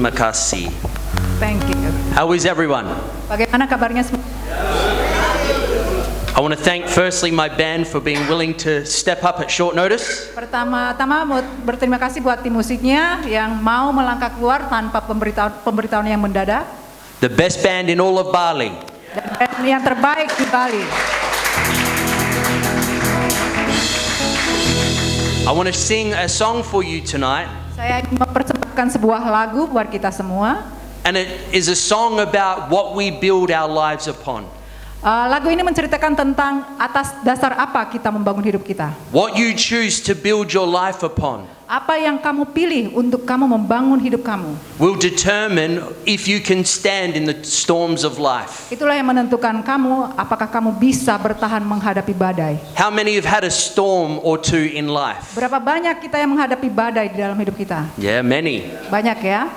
Terima kasih. Thank you. How is everyone? Bagaimana kabarnya semua? I want to thank firstly my band for being willing to step up at short notice. Pertama-tama mau berterima kasih buat tim musiknya yang mau melangkah keluar tanpa pemberitahuan yang mendadak. The best band in all of Bali. Dan band yang terbaik di Bali. I want to sing a song for you tonight. Saya ingin mempersembahkan sebuah lagu buat kita semua. And it is a song about what we build our lives upon. Lagu ini menceritakan tentang atas dasar apa kita membangun hidup kita. What you choose to build your life upon Apa yang kamu pilih untuk kamu membangun hidup kamu. will determine if you can stand in the storms of life. Itulah yang menentukan kamu apakah kamu bisa bertahan menghadapi badai. How many have had a storm or two in life? Berapa banyak kita yang menghadapi badai di dalam hidup kita? Yeah, many. Banyak ya.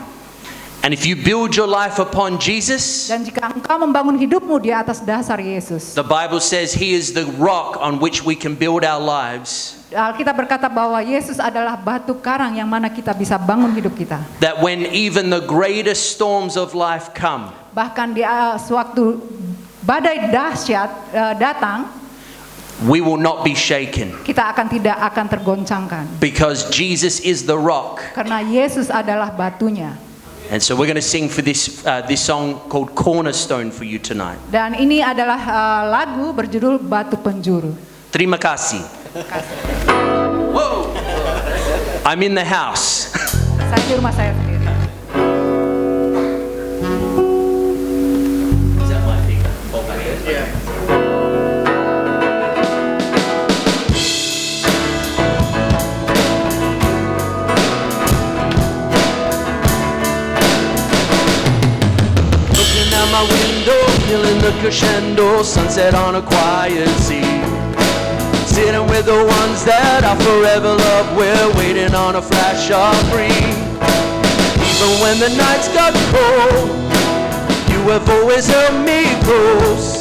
And if you build your life upon Jesus, Dan jika engkau membangun hidupmu di atas dasar Yesus. the Bible says He is the rock on which we can build our lives. Alkitab berkata bahwa Yesus adalah batu karang yang mana kita bisa bangun hidup kita. That when even the greatest storms of life come, Bahkan di sewaktu badai dahsyat datang, we will not be shaken. kita tidak akan tergoncangkan. Because Jesus is the rock. Karena Yesus adalah batunya. And so we're going to sing for this song called Cornerstone for you tonight. Dan ini adalah lagu berjudul Batu Penjuru. Terima kasih. Whoa. I'm in the house. Saya di rumah saya sendiri. Is that my thing? Fall back here? Yeah. Looking out my window, feeling the crescendo, sunset on a quiet sea. Sitting with the ones that I forever love, we're waiting on a flash of green. Even when the nights got cold, you have always held me close.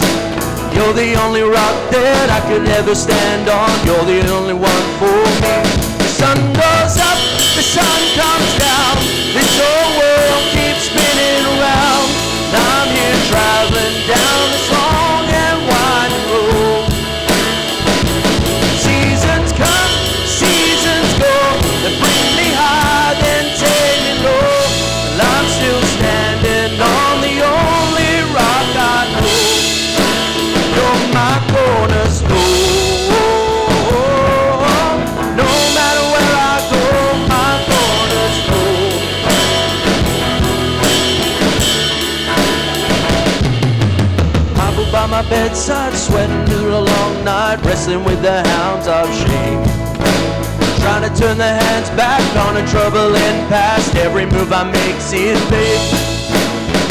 You're the only rock that I could ever stand on. You're the only one for me. The sun goes up, the sun comes down. This whole world keeps spinning around. And I'm here traveling down this long and winding road. Seasons come, seasons go. They bring me high, then take me low. Well, I'm still standing on the only rock I know. You're my cornerstone. No matter where I go, my cornerstone. Marble by my bedside, sweating through the long night, wrestling with the hounds of shame. Trying to turn the hands back on a troubling past. Every move I make's in vain.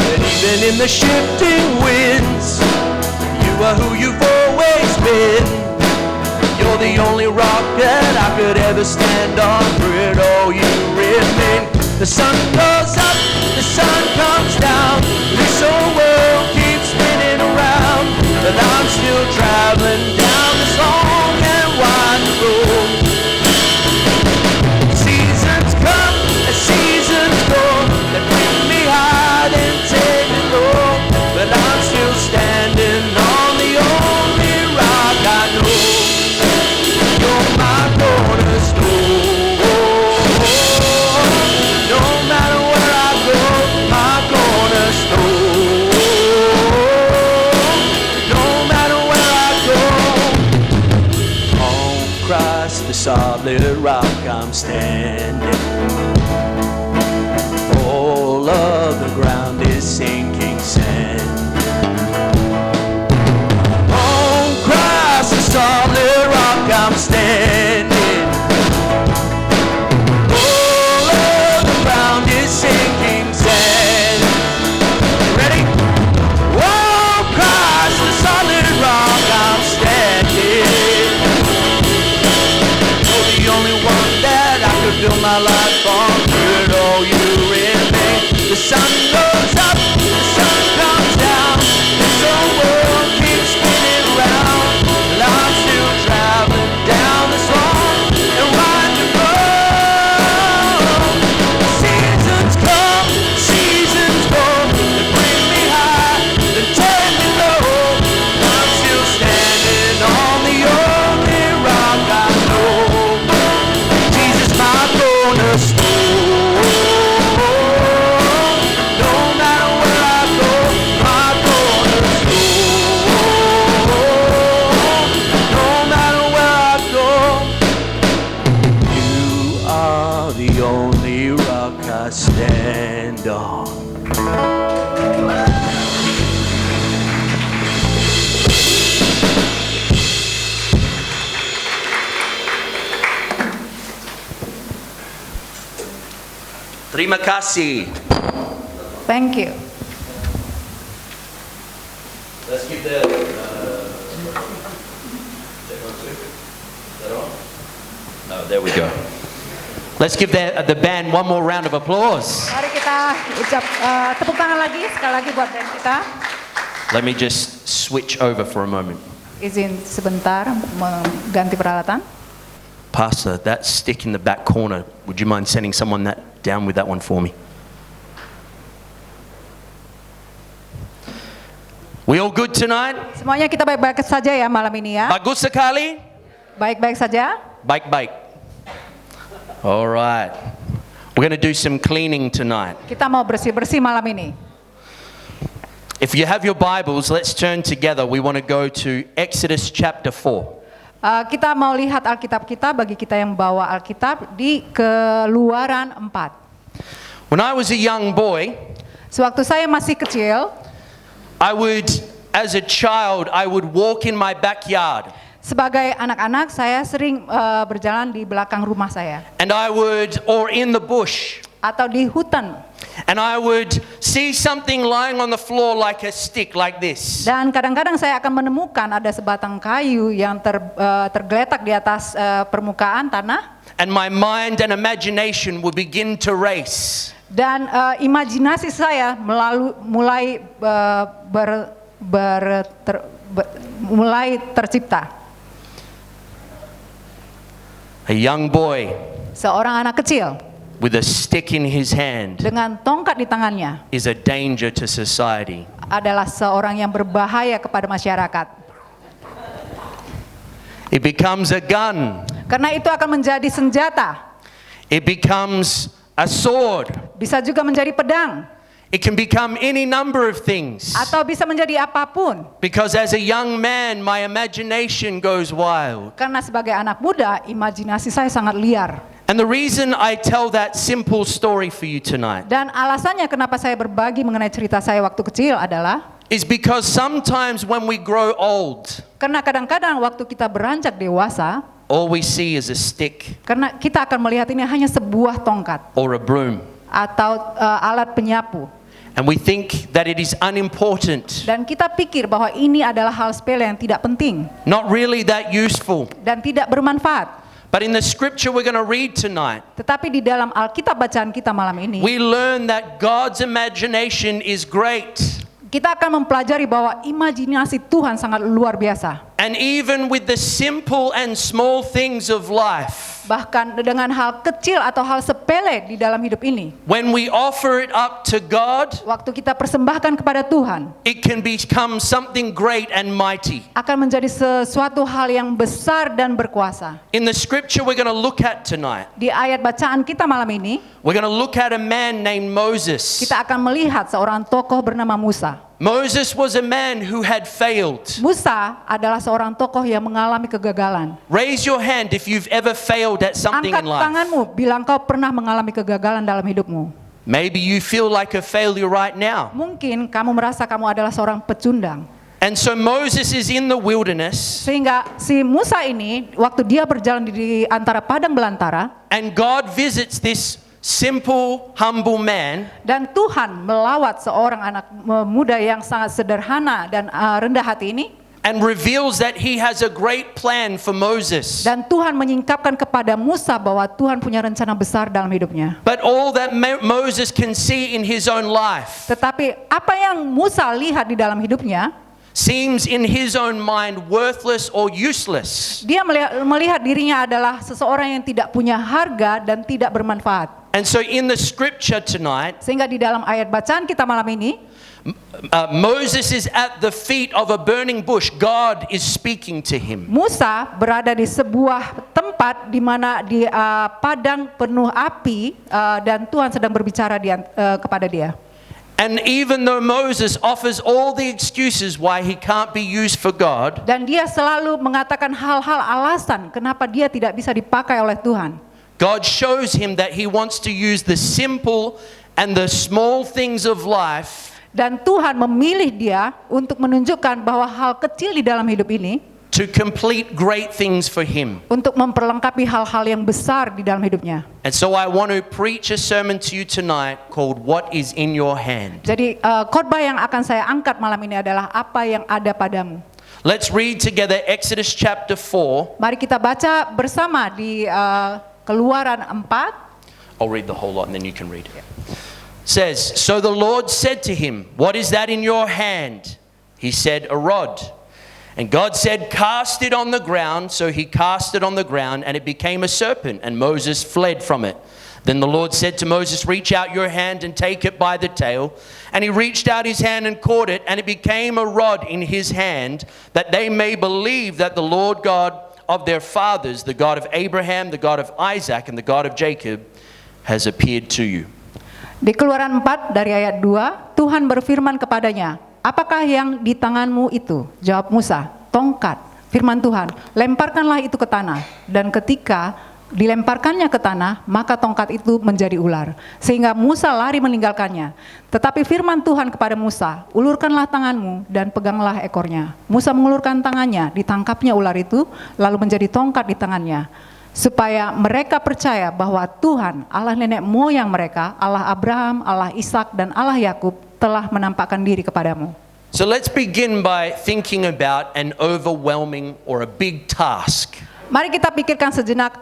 But even in the shifting winds, you are who you've always been. You're the only rock that I could ever stand on. Through it all you remain. The sun goes up, the sun comes down. This whole world keeps spinning around. But I'm still traveling down this long and winding road. Seasons come and seasons go. They bring me high and take me low. But I'm still standing on the only rock I know. You're my cornerstone. No matter where I go, my cornerstone. No matter where I go. On Christ, the solid rock I'm standing. All of the ground is sinking sand. On Christ, the solid rock I'm standing. All of the ground is sinking sand. Ready? On Christ, the solid rock I'm standing. You're the only one that I could build my life on. Through it all you remain. The sun goes up, the sun comes down. This whole world keeps spinning round. Well, I'm still traveling down this long and winding road. Seasons come, Terima kasih. Thank you. Let's give the. Oh, there we go. Let's give the band one more round of applause. Mari kita ucap tepuk tangan lagi sekali lagi buat band kita. Let me just switch over for a moment. Izin sebentar mengganti peralatan. Pastor, that stick in the back corner, would you mind sending someone down with that one for me? We all good tonight? Semuanya kita baik-baik saja ya malam ini ya. Bagus sekali? Baik-baik saja. Baik-baik. All right. We're going to do some cleaning tonight. Kita mau bersih-bersih malam ini. If you have your Bibles, let's turn together. We want to go to Exodus chapter 4. Kita mau lihat Alkitab kita, bagi kita yang bawa Alkitab, di Keluaran 4. When I was a young boy, Sewaktu saya masih kecil, as a child, I would walk in my backyard. sebagai anak-anak saya sering berjalan di belakang rumah saya. Or in the bush. Atau di hutan. And I would see something lying on the floor like a stick, like this. Dan kadang-kadang saya akan menemukan ada sebatang kayu yang tergeletak di atas permukaan tanah. And my mind and imagination would begin to race. Dan imajinasi saya mulai tercipta. A young boy Seorang anak kecil with a stick in his hand dengan tongkat di tangannya is a danger to society. adalah seorang yang berbahaya kepada masyarakat. It becomes a gun. Karena itu akan menjadi senjata. It becomes a sword. Bisa juga menjadi pedang. It can become any number of things. Atau bisa menjadi apapun. Because as a young man, my imagination goes wild. Karena sebagai anak muda, imajinasi saya sangat liar. And the reason I tell that simple story for you tonight Dan alasannya kenapa saya berbagi mengenai cerita saya waktu kecil adalah is because sometimes when we grow old, karena kadang-kadang waktu kita beranjak dewasa, all we see is a stick karena kita akan melihat ini hanya sebuah tongkat or a broom. atau alat penyapu. And we think that it is unimportant, Dan kita pikir bahwa ini adalah hal sepele yang tidak penting not really that useful. dan tidak bermanfaat. But in the scripture we're going to read tonight, Tetapi di dalam Alkitab bacaan kita malam ini, we learn that God's imagination is great. kita akan mempelajari bahwa imajinasi Tuhan sangat luar biasa. And even with the simple and small things of life, Bahkan dengan hal kecil atau hal sepele di dalam hidup ini, when we offer it up to God, waktu kita persembahkan kepada Tuhan, it can become something great and mighty. akan menjadi sesuatu hal yang besar dan berkuasa. In the scripture we're going to look at tonight, Di ayat bacaan kita malam ini, we're going to look at a man named Moses. kita akan melihat seorang tokoh bernama Musa. Moses was a man who had failed. Musa adalah seorang tokoh yang mengalami kegagalan. Raise your hand if you've ever failed at something Angkat in life. tanganmu bila engkau pernah mengalami kegagalan dalam hidupmu. Maybe you feel like a failure right now. Mungkin kamu merasa kamu adalah seorang pecundang. And so Moses is in the wilderness, Sehingga si Musa ini waktu dia berjalan di antara padang belantara, and God visits this simple, humble man, dan Tuhan melawat seorang anak muda yang sangat sederhana dan rendah hati ini, and reveals that he has a great plan for Moses. dan Tuhan menyingkapkan kepada Musa bahwa Tuhan punya rencana besar dalam hidupnya. But all that Moses can see in his own life Tetapi apa yang Musa lihat di dalam hidupnya, seems in his own mind worthless or useless. dia melihat dirinya adalah seseorang yang tidak punya harga dan tidak bermanfaat. And so in the scripture tonight, Sehingga di dalam ayat bacaan kita malam ini, Moses is at the feet of a burning bush. God is speaking to him. Musa berada di sebuah tempat di mana di padang penuh api, dan Tuhan sedang berbicara kepada dia. And even though Moses offers all the excuses why he can't be used for God, Dan dia selalu mengatakan hal-hal alasan kenapa dia tidak bisa dipakai oleh Tuhan. God shows him that he wants to use the simple and the small things of life Dan Tuhan memilih dia untuk menunjukkan bahwa hal kecil di dalam hidup ini to complete great things for him. untuk memperlengkapi hal-hal yang besar di dalam hidupnya. And so I want to preach a sermon to you tonight called What is in Your Hand. Jadi khotbah yang akan saya angkat malam ini adalah apa yang ada padamu. Let's read together Exodus chapter 4. Mari kita baca bersama di Keluaran 4. I'll read the whole lot and then you can read it. Says, so the Lord said to him, what is that in your hand? He said, a rod. And God said, cast it on the ground. So he cast it on the ground, and it became a serpent, and Moses fled from it. Then the Lord said to Moses, reach out your hand and take it by the tail. And he reached out his hand and caught it, and it became a rod in his hand, that they may believe that the Lord God of their fathers, the God of Abraham, the God of Isaac, and the God of Jacob, has appeared to you. Di Keluaran 4 dari ayat 2, Tuhan berfirman kepadanya, apakah yang di tanganmu itu? Jawab Musa, tongkat. Firman Tuhan, lemparkanlah itu ke tanah. Dan ketika dilemparkannya ke tanah, maka tongkat itu menjadi ular. Sehingga Musa lari meninggalkannya. Tetapi firman Tuhan kepada Musa, ulurkanlah tanganmu dan peganglah ekornya. Musa mengulurkan tangannya, ditangkapnya ular itu, lalu menjadi tongkat di tangannya. Supaya mereka percaya bahwa Tuhan, Allah nenek moyang mereka, Allah Abraham, Allah Ishak, dan Allah Yakub, telah menampakkan diri kepadamu. So let's begin by thinking about an overwhelming or a big task. Mari kita pikirkan sejenak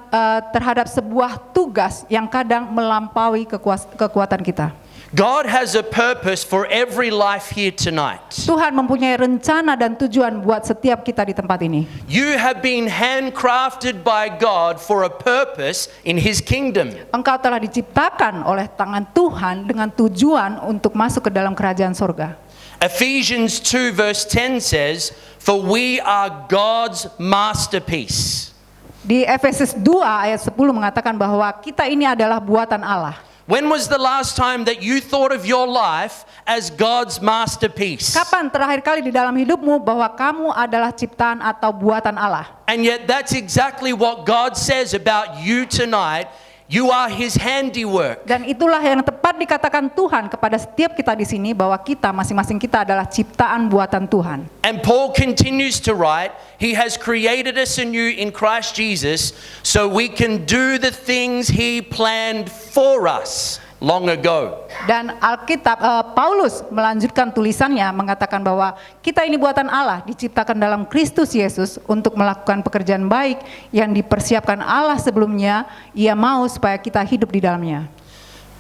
terhadap sebuah tugas yang kadang melampaui kekuatan kita. God has a purpose for every life here tonight. Tuhan mempunyai rencana dan tujuan buat setiap kita di tempat ini. You have been handcrafted by God for a purpose in His kingdom. Engkau telah diciptakan oleh tangan Tuhan dengan tujuan untuk masuk ke dalam kerajaan sorga. Ephesians 2 verse 10 says, for we are God's masterpiece. Di Efesus 2 ayat 10 mengatakan bahwa kita ini adalah buatan Allah. When was the last time that you thought of your life as God's masterpiece? Kapan terakhir kali di dalam hidupmu bahwa kamu adalah ciptaan atau buatan Allah? And yet that's exactly what God says about you tonight. You are His handiwork. Dan itulah yang tepat dikatakan Tuhan kepada setiap kita di sini, bahwa kita masing-masing kita adalah ciptaan buatan Tuhan. And Paul continues to write, He has created us anew in Christ Jesus so we can do the things He planned for us long ago. Dan Alkitab Paulus melanjutkan tulisannya mengatakan bahwa kita ini buatan Allah, diciptakan dalam Kristus Yesus untuk melakukan pekerjaan baik yang dipersiapkan Allah sebelumnya. Ia mau supaya kita hidup di dalamnya.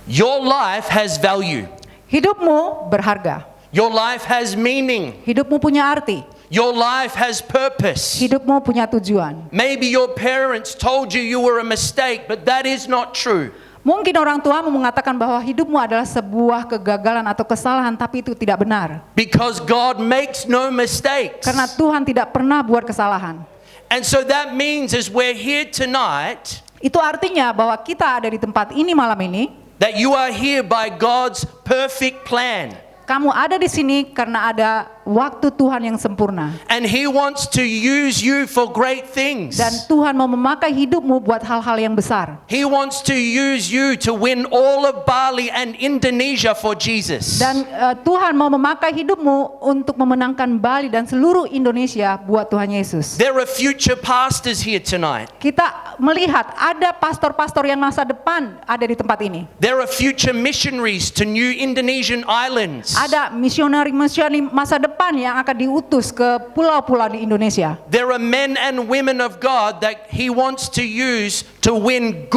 Your life has value. Hidupmu berharga. Your life has meaning. Hidupmu punya arti. Your life has purpose. Hidupmu punya tujuan. Maybe your parents told you you were a mistake, but that is not true. Mungkin orang tuamu mengatakan bahwa hidupmu adalah sebuah kegagalan atau kesalahan, tapi itu tidak benar. Because God makes no mistakes. Karena Tuhan tidak pernah buat kesalahan. And so that means as we're here tonight, Itu artinya bahwa kita ada di tempat ini malam ini, that you are here by God's perfect plan. kamu ada di sini karena ada waktu Tuhan yang sempurna. And He wants to use you for great things. Dan Tuhan mau memakai hidupmu buat hal-hal yang besar. He wants to use you to win all of Bali and Indonesia for Jesus. Dan Tuhan mau memakai hidupmu untuk memenangkan Bali dan seluruh Indonesia buat Tuhan Yesus. There are future pastors here tonight. Kita melihat ada pastor-pastor yang masa depan ada di tempat ini. There are future missionaries to new Indonesian islands. Ada misionari-misionari masa depan yang akan diutus ke pulau-pulau di Indonesia. There are men and women of God that He wants to use to win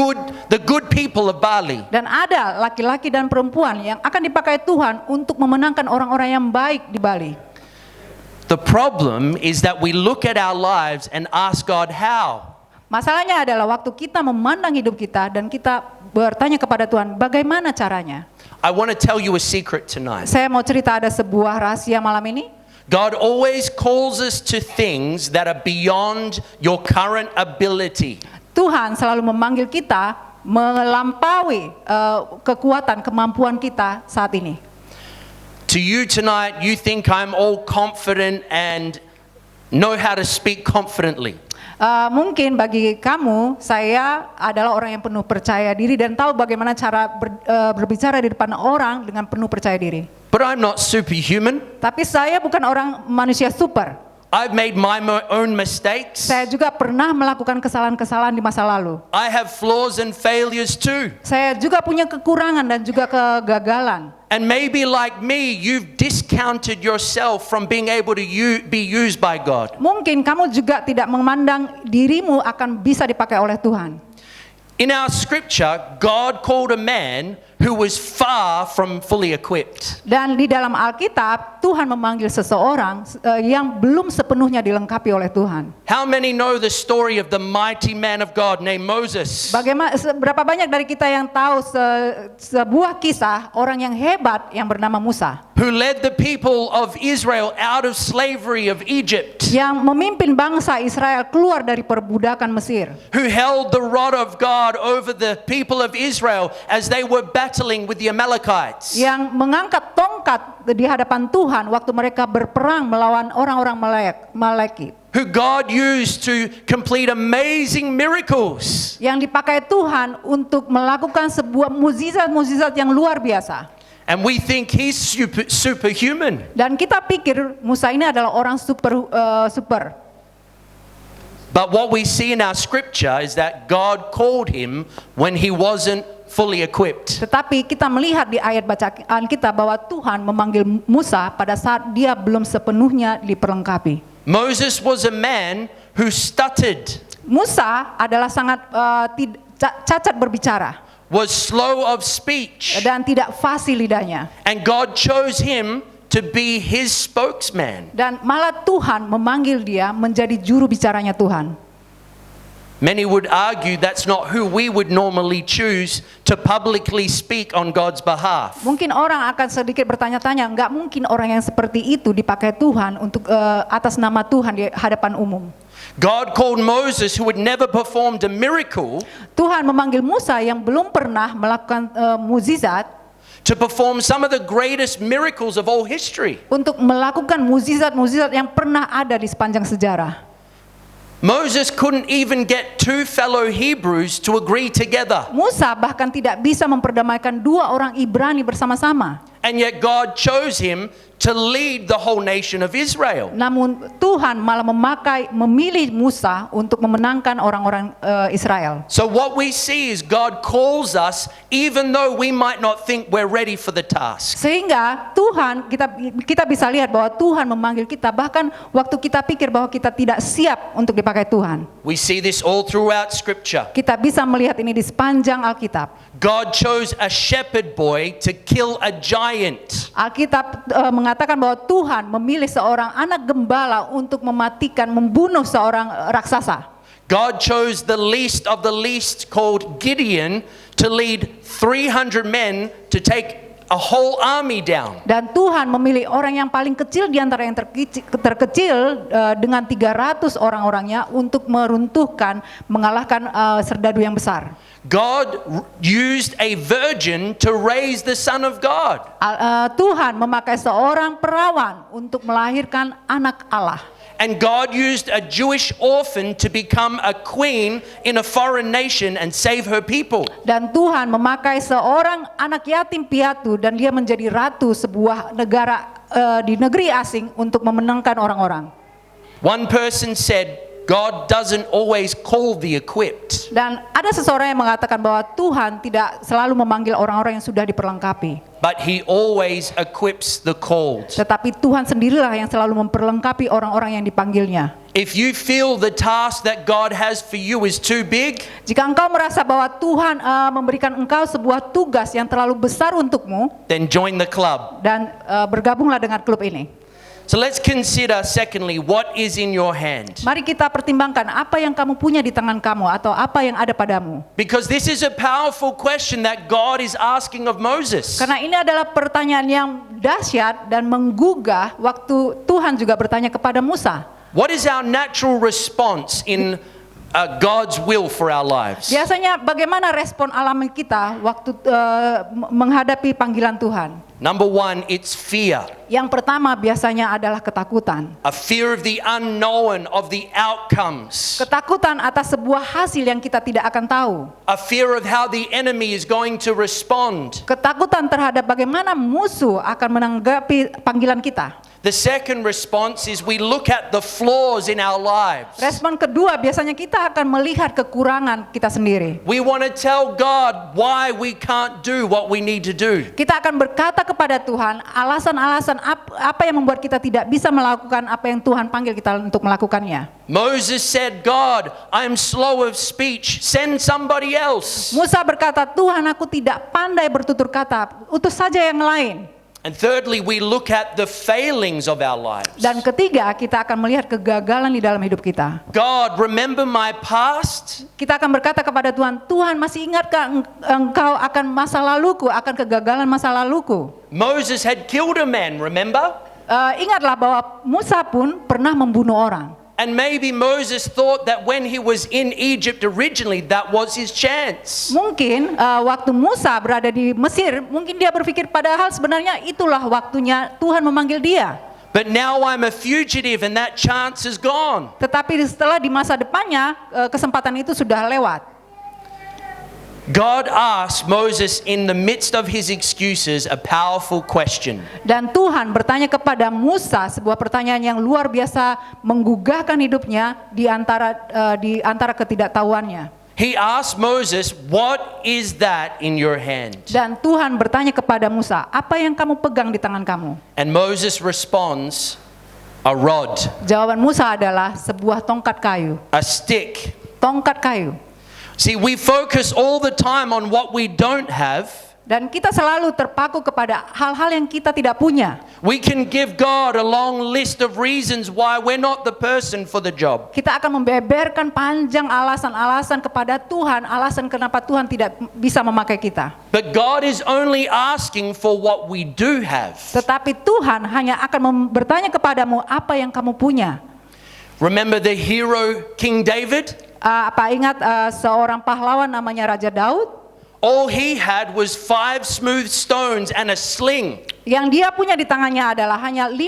the good people of Bali. Dan ada laki-laki dan perempuan yang akan dipakai Tuhan untuk memenangkan orang-orang yang baik di Bali. The problem is that we look at our lives and ask God how. Masalahnya adalah waktu kita memandang hidup kita dan kita bertanya kepada Tuhan, bagaimana caranya? I want to tell you a secret tonight. Saya mau cerita ada sebuah rahasia malam ini. God always calls us to things that are beyond your current ability. Tuhan selalu memanggil kita melampaui kekuatan, kemampuan kita saat ini. To you tonight, you think I'm all confident and know how to speak confidently. Mungkin bagi kamu, saya adalah orang yang penuh percaya diri dan tahu bagaimana cara berbicara di depan orang dengan penuh percaya diri. But I'm not superhuman. Tapi saya bukan orang manusia super. I've made my own mistakes. Saya juga pernah melakukan kesalahan-kesalahan di masa lalu. I have flaws and failures too. Saya juga punya kekurangan dan juga kegagalan. And maybe like me, you've discounted yourself from being able to be used by God. Mungkin kamu juga tidak memandang dirimu akan bisa dipakai oleh Tuhan. In our scripture, God called a man who was far from fully equipped. Dan di dalam Alkitab, Tuhan memanggil seseorang yang belum sepenuhnya dilengkapi oleh Tuhan. How many know the story of the mighty man of God named Moses? Berapa banyak dari kita yang tahu sebuah kisah orang yang hebat yang bernama Musa, Who led the people of Israel out of slavery of Egypt? yang memimpin bangsa Israel keluar dari perbudakan Mesir, Who held the rod of God over the people of Israel as they were battling with the Amalekites? yang mengangkat tongkat di hadapan Tuhan waktu mereka berperang melawan orang-orang Malekit, Who God used to complete amazing miracles? yang dipakai Tuhan untuk melakukan sebuah mukjizat-mukjizat yang luar biasa. And we think he's superhuman. Dan kita pikir Musa ini adalah orang super. But what we see in our scripture is that God called him when he wasn't fully equipped. Tetapi kita melihat di ayat bacaan kita bahwa Tuhan memanggil Musa pada saat dia belum sepenuhnya diperlengkapi. Moses was a man who stuttered, Musa adalah sangat cacat berbicara was slow of speech, dan tidak fasih lidahnya. and God chose him to be his spokesman. Dan malah Tuhan memanggil dia menjadi juru bicaranya Tuhan. Many would argue that's not who we would normally choose to publicly speak on God's behalf. Mungkin orang akan sedikit bertanya-tanya, nggak mungkin orang yang seperti itu dipakai Tuhan untuk atas nama Tuhan di hadapan umum. God called Moses, who had never performed a miracle, Tuhan memanggil Musa yang belum pernah melakukan mukjizat to perform some of the greatest miracles of all history. untuk melakukan mukjizat-mukjizat yang pernah ada di sepanjang sejarah. Moses couldn't even get two fellow Hebrews to agree together. Musa bahkan tidak bisa memperdamaikan dua orang Ibrani bersama-sama. And yet God chose him to lead the whole nation of Israel. Namun Tuhan malah memilih Musa untuk memenangkan orang-orang Israel. So what we see is God calls us even though we might not think we're ready for the task. Sehingga Tuhan, kita bisa lihat bahwa Tuhan memanggil kita bahkan waktu kita pikir bahwa kita tidak siap untuk dipakai Tuhan. We see this all throughout scripture. Kita bisa melihat ini di sepanjang Alkitab. God chose a shepherd boy to kill a giant. Alkitab mengatakan bahwa Tuhan memilih seorang anak gembala untuk membunuh seorang raksasa. God chose the least of the least called Gideon to lead 300 men to take a whole army down. Dan Tuhan memilih orang yang paling kecil di antara yang terkecil dengan 300 orang-orangnya untuk mengalahkan serdadu yang besar. God used a virgin to raise the Son of God. Tuhan memakai seorang perawan untuk melahirkan anak Allah. And God used a Jewish orphan to become a queen in a foreign nation and save her people. Dan Tuhan memakai seorang anak yatim piatu dan dia menjadi ratu sebuah negara di negeri asing untuk memenangkan orang-orang. One person said, God doesn't always call the equipped. Dan ada seseorang yang mengatakan bahwa Tuhan tidak selalu memanggil orang-orang yang sudah diperlengkapi. But he always equips the called. Tetapi Tuhan sendirilah yang selalu memperlengkapi orang-orang yang dipanggilnya. If you feel the task that God has for you is too big, Jika engkau merasa bahwa Tuhan memberikan engkau sebuah tugas yang terlalu besar untukmu, then join the club. dan bergabunglah dengan klub ini. So let's consider secondly, what is in your hand? Mari kita pertimbangkan apa yang kamu punya di tangan kamu atau apa yang ada padamu. Because this is a powerful question that God is asking of Moses. Karena ini adalah pertanyaan yang dahsyat dan menggugah waktu Tuhan juga bertanya kepada Musa. What is our natural response in God's will for our lives? Biasanya bagaimana respon alami kita waktu menghadapi panggilan Tuhan? Number one, it's fear. Yang pertama biasanya adalah ketakutan. A fear of the unknown, of the outcomes. Ketakutan atas sebuah hasil yang kita tidak akan tahu. A fear of how the enemy is going to respond. Ketakutan terhadap bagaimana musuh akan menanggapi panggilan kita. The second response is we look at the flaws in our lives. Respon kedua biasanya kita akan melihat kekurangan kita sendiri. We want to tell God why we can't do what we need to do. Kita akan berkata kepada Tuhan alasan-alasan apa yang membuat kita tidak bisa melakukan apa yang Tuhan panggil kita untuk melakukannya. Moses said, God, I'm slow of speech. Send somebody else. Musa berkata, Tuhan, aku tidak pandai bertutur kata, utus saja yang lain. And thirdly, we look at the failings of our lives. Dan ketiga, kita akan melihat kegagalan di dalam hidup kita. God, remember my past? Kita akan berkata kepada Tuhan, Tuhan masih ingatkah engkau akan masa laluku, akan kegagalan masa laluku? Moses had killed a man, remember? Ingatlah bahwa Musa pun pernah membunuh orang. And maybe Moses thought that when he was in Egypt originally, that was his chance. Mungkin waktu Musa berada di Mesir, mungkin dia berpikir padahal sebenarnya itulah waktunya Tuhan memanggil dia. But now I'm a fugitive and that chance is gone. Tetapi setelah di masa depannya, kesempatan itu sudah lewat. God asked Moses in the midst of his excuses a powerful question. Dan Tuhan bertanya kepada Musa sebuah pertanyaan yang luar biasa menggugahkan hidupnya di antara ketidaktahuannya. He asked Moses, what is that in your hand? Dan Tuhan bertanya kepada Musa, apa yang kamu pegang di tangan kamu? And Moses responds, a rod, Jawaban Musa adalah sebuah tongkat kayu. a stick. Tongkat kayu. See, we focus all the time on what we don't have. Dan kita selalu terpaku kepada hal-hal yang kita tidak punya. We can give God a long list of reasons why we're not the person for the job. Kita akan membeberkan panjang alasan-alasan kepada Tuhan, alasan kenapa Tuhan tidak bisa memakai kita. But God is only asking for what we do have. Tetapi Tuhan hanya akan bertanya kepadamu apa yang kamu punya. Remember the hero King David? Apa ingat seorang pahlawan namanya Raja Daud? All he had was 5 smooth stones and a sling. Yang dia punya di tangannya adalah hanya 5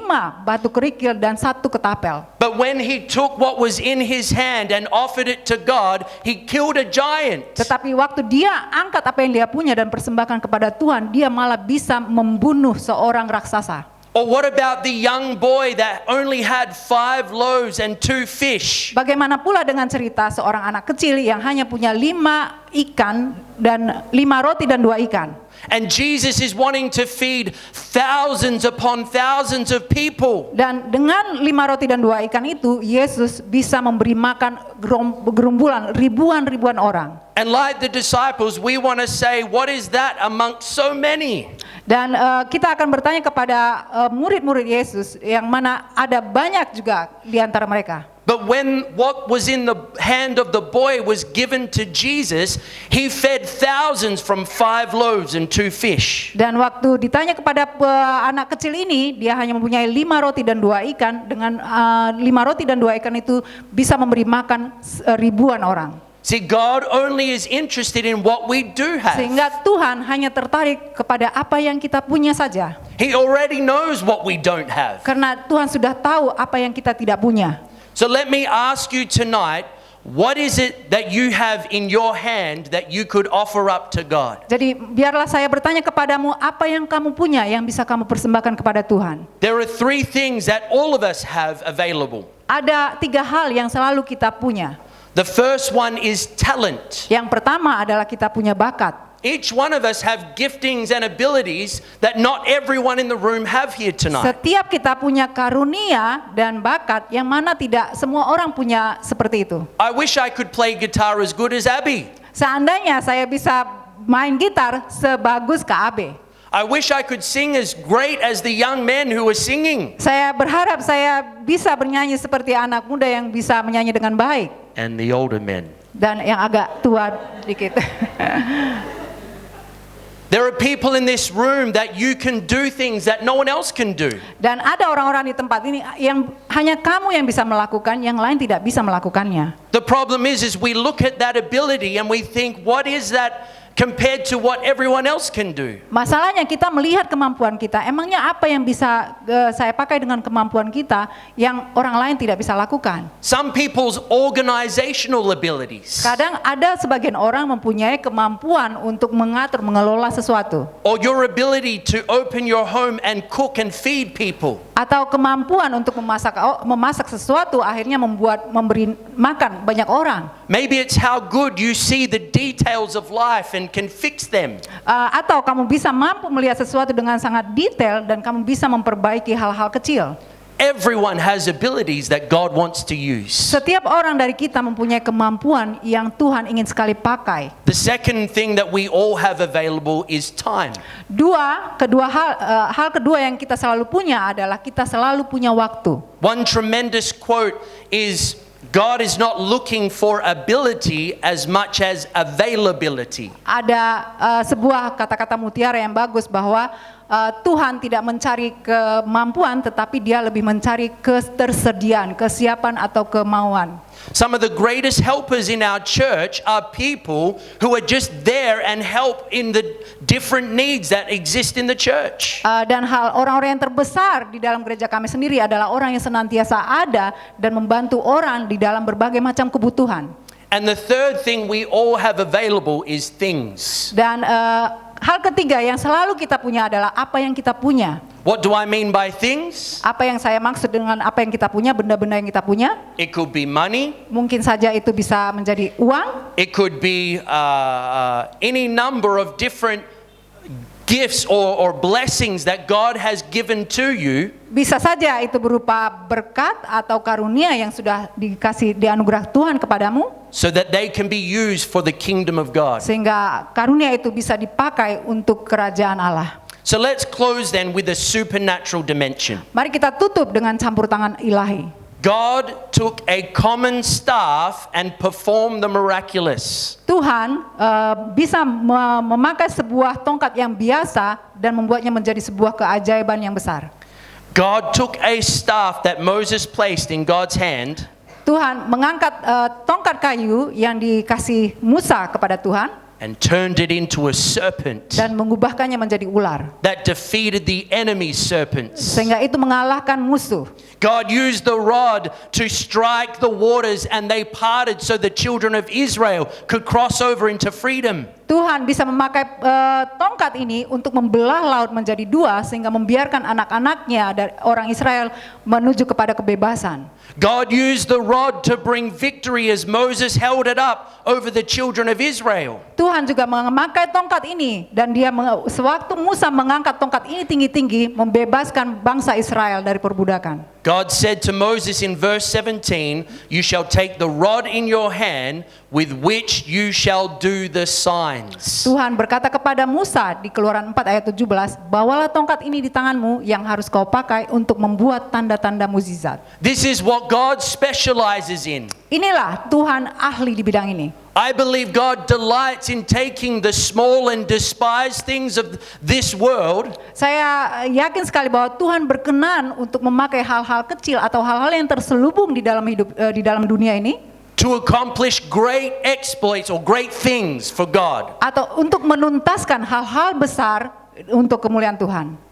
batu kerikil dan 1 ketapel. But when he took what was in his hand and offered it to God, he killed a giant. Tetapi waktu dia angkat apa yang dia punya dan persembahkan kepada Tuhan, dia malah bisa membunuh seorang raksasa. Or what about the young boy that only had 5 loaves and 2 fish? Bagaimana pula dengan cerita seorang anak kecil yang hanya punya 5 ikan dan 5 roti dan 2 ikan. And Jesus is wanting to feed thousands upon thousands of people. Dan dengan 5 roti dan 2 ikan itu, Yesus bisa memberi makan gerombolan ribuan orang. And like the disciples, we want to say, what is that amongst so many? Dan kita akan bertanya kepada murid-murid Yesus yang mana ada banyak juga di antara mereka. But when what was in the hand of the boy was given to Jesus, he fed thousands from 5 loaves and 2 fish. Dan waktu ditanya kepada anak kecil ini, dia hanya mempunyai 5 roti dan 2 ikan. Dengan 5 roti dan 2 ikan itu bisa memberi makan ribuan orang. See, God only is interested in what we do have. Sehingga Tuhan hanya tertarik kepada apa yang kita punya saja. He already knows what we don't have. Karena Tuhan sudah tahu apa yang kita tidak punya. So let me ask you tonight, what is it that you have in your hand that you could offer up to God? Jadi biarlah saya bertanya kepadamu, apa yang kamu punya yang bisa kamu persembahkan kepada Tuhan? There are 3 things that all of us have available. Ada 3 hal yang selalu kita punya. The first one is talent. Yang pertama adalah kita punya bakat. Each one of us have giftings and abilities that not everyone in the room have here tonight. Setiap kita punya karunia dan bakat yang mana tidak semua orang punya seperti itu. I wish I could play guitar as good as Abby. Seandainya saya bisa main gitar sebagus Kak Abe. I wish I could sing as great as the young men who were singing. Saya berharap saya bisa bernyanyi seperti anak muda yang bisa menyanyi dengan baik. And the older men. Dan yang agak tua dikit. There are people in this room that you can do things that no one else can do. Dan ada orang-orang di tempat ini yang hanya kamu yang bisa melakukan, yang lain tidak bisa melakukannya. The problem is we look at that ability and we think, what is that compared to what everyone else can do. Masalahnya kita melihat kemampuan kita, emangnya apa yang bisa saya pakai dengan kemampuan kita yang orang lain tidak bisa lakukan? Some people's organizational abilities, Kadang ada sebagian orang mempunyai kemampuan untuk mengatur, mengelola sesuatu. or your ability to open your home and cook and feed people. Atau kemampuan untuk memasak sesuatu akhirnya memberi makan banyak orang. Maybe it's how good you see the details of life and can fix them. Atau kamu bisa mampu melihat sesuatu dengan sangat detail dan kamu bisa memperbaiki hal-hal kecil. Everyone has abilities that God wants to use. Setiap orang dari kita mempunyai kemampuan yang Tuhan ingin sekali pakai. The second thing that we all have available is time. Hal kedua yang kita selalu punya adalah kita selalu punya waktu. One tremendous quote is, God is not looking for ability as much as availability. Ada sebuah kata-kata mutiara yang bagus bahwa Tuhan tidak mencari kemampuan, tetapi Dia lebih mencari ketersediaan, kesiapan atau kemauan. Some of the greatest helpers in our church are people who are just there and help in the different needs that exist in the church. Dan orang-orang yang terbesar di dalam gereja kami sendiri adalah orang yang senantiasa ada dan membantu orang di dalam berbagai macam kebutuhan. And the third thing we all have available is things. Dan hal ketiga yang selalu kita punya adalah apa yang kita punya. What do I mean by things? Apa yang saya maksud dengan apa yang kita punya, benda-benda yang kita punya? It could be money. Mungkin saja itu bisa menjadi uang. It could be any number of different gifts or blessings that God has given to you. Bisa saja itu berupa berkat atau karunia yang sudah dianugerah Tuhan kepadamu, so that they can be used for the kingdom of God. sehingga karunia itu bisa dipakai untuk kerajaan Allah. So let's close then with a supernatural dimension. Mari kita tutup dengan campur tangan ilahi. God took a common staff and performed the miraculous. Tuhan bisa memakai sebuah tongkat yang biasa dan membuatnya menjadi sebuah keajaiban yang besar. God took a staff that Moses placed in God's hand. Tuhan mengangkat tongkat kayu yang dikasih Musa kepada Tuhan And turned it into a serpent dan mengubahkannya menjadi ular, that defeated the enemy serpents. sehingga itu mengalahkan musuh. God used the rod to strike the waters and they parted so the children of Israel could cross over into freedom. Tuhan bisa memakai tongkat ini untuk membelah laut menjadi dua sehingga membiarkan anak-anaknya dari orang Israel menuju kepada kebebasan. God used the rod to bring victory as Moses held it up over the children of Israel. Tuhan juga memakai tongkat ini dan sewaktu Musa mengangkat tongkat ini tinggi-tinggi membebaskan bangsa Israel dari perbudakan. God said to Moses in verse 17, "You shall take the rod in your hand with which you shall do the signs." Tuhan berkata kepada Musa di Keluaran 4 ayat 17, "Bawalah tongkat ini di tanganmu yang harus kau pakai untuk membuat tanda-tanda mukjizat." This is what God specializes in. Inilah Tuhan ahli di bidang ini. I believe God delights in taking the small and despised things of this world Saya yakin sekali bahwa Tuhan berkenan untuk memakai hal-hal kecil atau hal-hal yang terselubung di dalam dunia ini, to accomplish great exploits or great things for God. atau untuk menuntaskan hal-hal besar untuk kemuliaan Tuhan.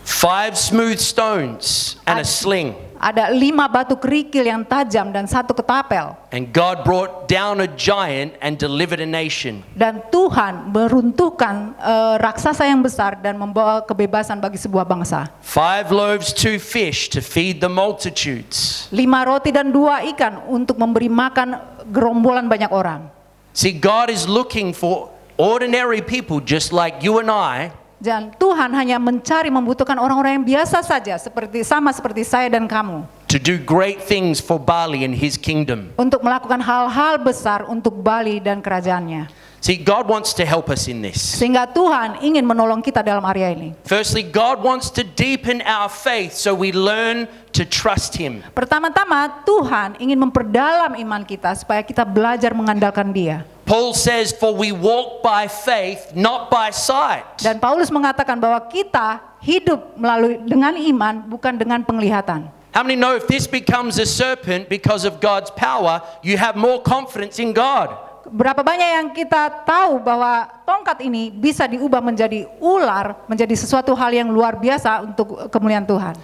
5 smooth stones and a sling. Ada 5 batu kerikil yang tajam dan 1 ketapel. And God brought down a giant and delivered a nation. Dan Tuhan meruntuhkan raksasa yang besar dan membawa kebebasan bagi sebuah bangsa. 5 loaves, 2 fish to feed the multitudes. 5 roti dan 2 ikan untuk memberi makan gerombolan banyak orang. See, God is looking for ordinary people just like you and I. Dan Tuhan hanya membutuhkan orang-orang yang biasa saja, sama seperti saya dan kamu, to do great things for Bali and his kingdom. untuk melakukan hal-hal besar untuk Bali dan kerajaannya. See, God wants to help us in this. Sehingga Tuhan ingin menolong kita dalam area ini. Firstly, God wants to deepen our faith so we learn to trust him. Pertama-tama Tuhan ingin memperdalam iman kita supaya kita belajar mengandalkan Dia. Paul says, "For we walk by faith, not by sight." Dan Paulus mengatakan bahwa kita hidup dengan iman, bukan dengan penglihatan. How many know if this becomes a serpent because of God's power, you have more confidence in God? Berapa banyak yang kita tahu bahwa tongkat ini bisa diubah menjadi ular, menjadi sesuatu hal yang luar biasa untuk kemuliaan Tuhan.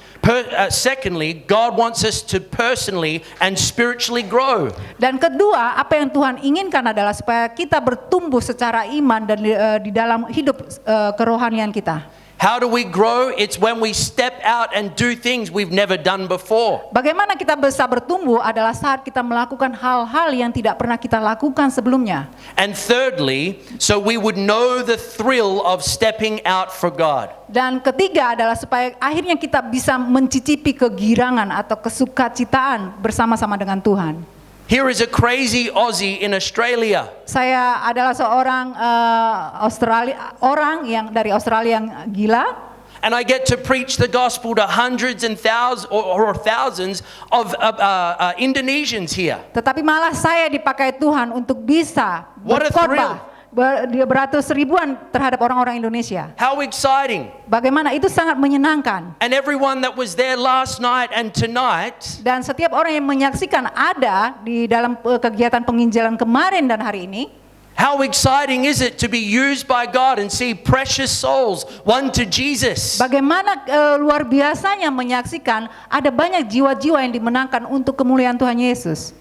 Secondly, God wants us to personally and spiritually grow. Dan kedua, apa yang Tuhan inginkan adalah supaya kita bertumbuh secara iman dan di dalam hidup kerohanian kita. How do we grow? It's when we step out and do things we've never done before. Bagaimana kita bisa bertumbuh adalah saat kita melakukan hal-hal yang tidak pernah kita lakukan sebelumnya. And thirdly, so we would know the thrill of stepping out for God. Dan ketiga adalah supaya akhirnya kita bisa mencicipi kegirangan atau kesukacitaan bersama-sama dengan Tuhan. Here is a crazy Aussie in Australia. Saya adalah seorang orang yang dari Australia yang gila. And I get to preach the gospel to hundreds and thousands or thousands of Indonesians here. Tetapi malah saya dipakai Tuhan untuk bisa What a berkhotbah beratus ribuan terhadap orang-orang Indonesia. How exciting. Bagaimana itu sangat menyenangkan. And everyone that was there last night and tonight, Dan setiap orang yang menyaksikan ada di dalam kegiatan penginjilan kemarin dan hari ini, how exciting is it to be used by God and see precious souls won to Jesus? bagaimana luar biasanya menyaksikan ada banyak jiwa-jiwa yang dimenangkan untuk kemuliaan Tuhan Yesus.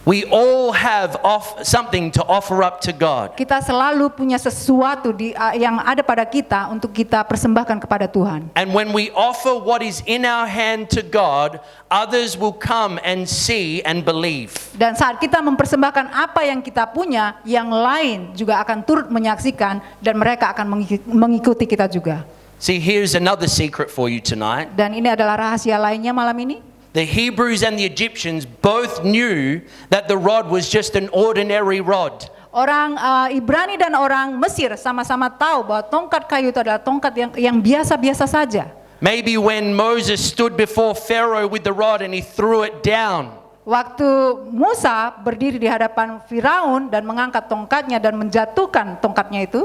We all have something to offer up to God. Kita selalu punya sesuatu yang ada pada kita untuk kita persembahkan kepada Tuhan. And when we offer what is in our hand to God, others will come and see and believe. Dan saat kita mempersembahkan apa yang kita punya, yang lain juga akan turut menyaksikan dan mereka akan mengikuti kita juga. See, here's another secret for you tonight. Dan ini adalah rahasia lainnya malam ini. The Hebrews and the Egyptians both knew that the rod was just an ordinary rod. Orang Ibrani dan orang Mesir sama-sama tahu bahwa tongkat kayu itu adalah tongkat yang biasa-biasa saja. Maybe when Moses stood before Pharaoh with the rod and he threw it down. Waktu Musa berdiri di hadapan Firaun dan mengangkat tongkatnya dan menjatuhkan tongkatnya itu,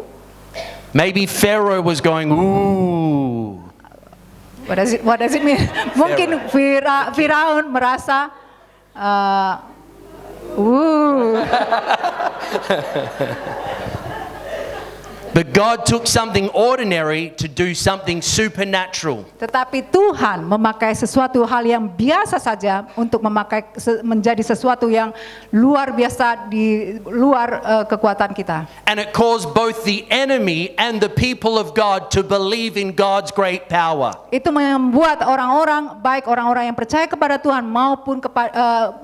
Maybe Pharaoh was going, ooh. What does it mean? Mungkin Firaun merasa, But God took something ordinary to do something supernatural. Tetapi Tuhan memakai sesuatu hal yang biasa saja untuk menjadi sesuatu yang luar biasa di luar kekuatan kita. And it caused both the enemy and the people of God to believe in God's great power. Itu membuat orang-orang, baik orang-orang yang percaya kepada Tuhan maupun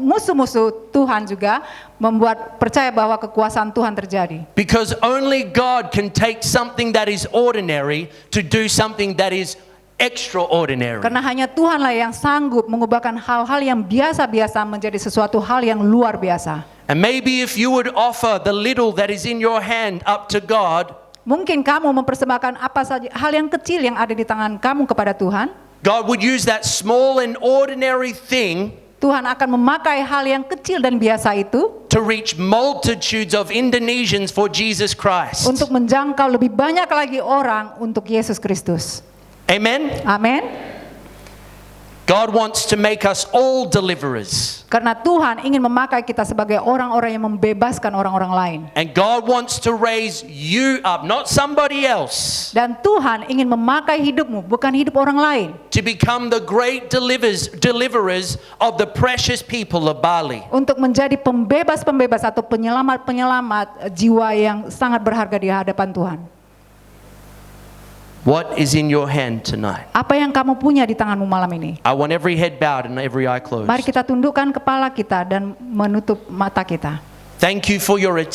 musuh-musuh Tuhan juga membuat percaya bahwa kekuasaan Tuhan terjadi. Because only God can take something that is ordinary to do something that is extraordinary. Karena hanya Tuhanlah yang sanggup mengubahkan hal-hal yang biasa-biasa menjadi sesuatu hal yang luar biasa. And maybe if you would offer the little that is in your hand up to God, mungkin kamu mempersembahkan apa saja hal yang kecil yang ada di tangan kamu kepada Tuhan. God would use that small and ordinary thing Tuhan akan memakai hal yang kecil dan biasa itu to reach multitudes of Indonesians for Jesus Christ. untuk menjangkau lebih banyak lagi orang untuk Yesus Kristus. Amen. Amin. God wants to make us all deliverers. Karena Tuhan ingin memakai kita sebagai orang-orang yang membebaskan orang-orang lain. And God wants to raise you up, not somebody else, Dan Tuhan ingin memakai hidupmu, bukan hidup orang lain, to become the great deliverers of the precious people of Bali. untuk menjadi pembebas-pembebas atau penyelamat-penyelamat jiwa yang sangat berharga di hadapan Tuhan. What is in your hand tonight? Apa yang kamu punya di tanganmu malam ini? I want every head bowed and every eye closed. Mari kita tundukkan kepala kita dan menutup mata kita. Thank you for your attention.